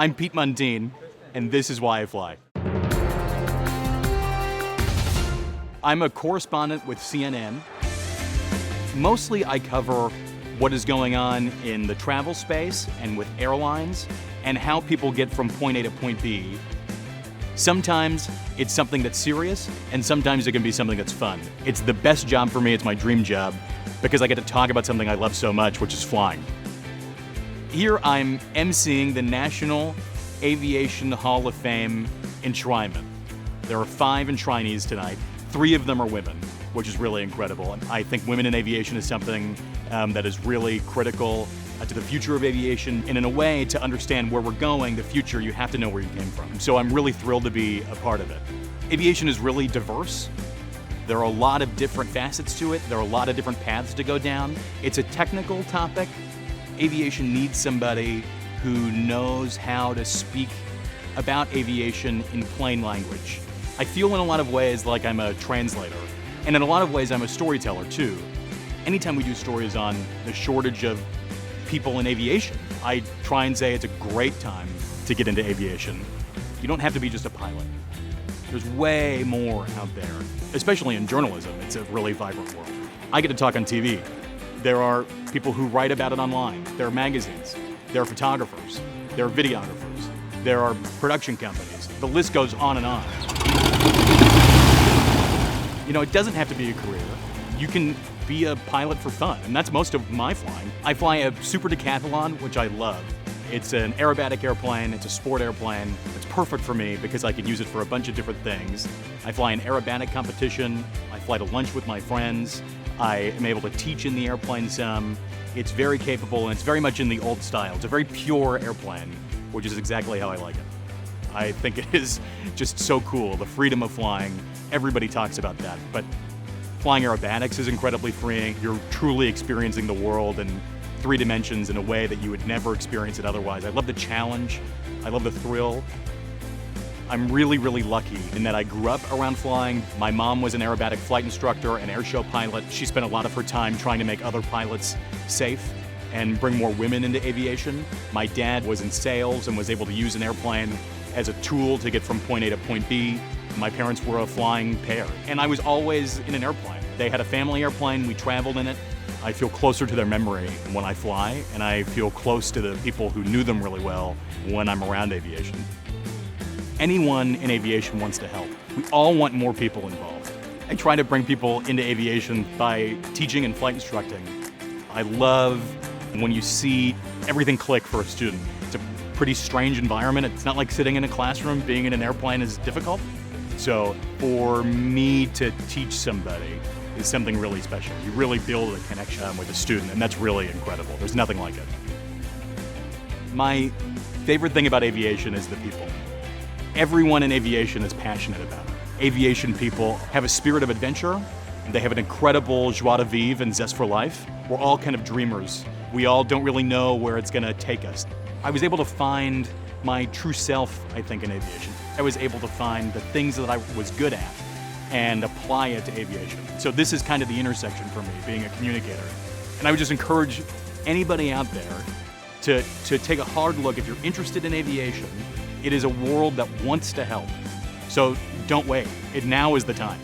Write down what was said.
I'm Pete Muntean, and this is Why I Fly. I'm a correspondent with CNN. Mostly I cover what is going on in the travel space and with airlines and how people get from point A to point B. Sometimes it's something that's serious, and sometimes it can be something that's fun. It's the best job for me, it's my dream job, because I get to talk about something I love so much, which is flying. Here I'm emceeing the National Aviation Hall of Fame enshrinement. There are 5 enshrinees tonight. 3 of them are women, which is really incredible. And I think women in aviation is something that is really critical to the future of aviation. And in a way, to understand where we're going, the future, you have to know where you came from. So I'm really thrilled to be a part of it. Aviation is really diverse. There are a lot of different facets to it. There are a lot of different paths to go down. It's a technical topic. Aviation needs somebody who knows how to speak about aviation in plain language. I feel in a lot of ways like I'm a translator, and in a lot of ways I'm a storyteller too. Anytime we do stories on the shortage of people in aviation, I try and say it's a great time to get into aviation. You don't have to be just a pilot. There's way more out there, especially in journalism. It's a really vibrant world. I get to talk on TV. There are people who write about it online. There are magazines. There are photographers. There are videographers. There are production companies. The list goes on and on. You know, it doesn't have to be a career. You can be a pilot for fun, and that's most of my flying. I fly a Super Decathlon, which I love. It's an aerobatic airplane, it's a sport airplane. It's perfect for me because I can use it for a bunch of different things. I fly an aerobatic competition, I fly to lunch with my friends, I am able to teach in the airplane some. It's very capable, and it's very much in the old style. It's a very pure airplane, which is exactly how I like it. I think it is just so cool, the freedom of flying. Everybody talks about that, but flying aerobatics is incredibly freeing. You're truly experiencing the world in 3 dimensions in a way that you would never experience it otherwise. I love the challenge. I love the thrill. I'm really, really lucky in that I grew up around flying. My mom was an aerobatic flight instructor and airshow pilot. She spent a lot of her time trying to make other pilots safe and bring more women into aviation. My dad was in sales and was able to use an airplane as a tool to get from point A to point B. My parents were a flying pair, and I was always in an airplane. They had a family airplane, we traveled in it. I feel closer to their memory when I fly, and I feel close to the people who knew them really well when I'm around aviation. Anyone in aviation wants to help. We all want more people involved. I try to bring people into aviation by teaching and flight instructing. I love when you see everything click for a student. It's a pretty strange environment. It's not like sitting in a classroom. Being in an airplane is difficult. So for me to teach somebody is something really special. You really build a connection with a student, and that's really incredible. There's nothing like it. My favorite thing about aviation is the people. Everyone in aviation is passionate about it. Aviation people have a spirit of adventure. They have an incredible joie de vivre and zest for life. We're all kind of dreamers. We all don't really know where it's gonna take us. I was able to find my true self, I think, in aviation. I was able to find the things that I was good at and apply it to aviation. So this is kind of the intersection for me, being a communicator. And I would just encourage anybody out there to take a hard look. If you're interested in aviation, it is a world that wants to help. So don't wait. Now is the time.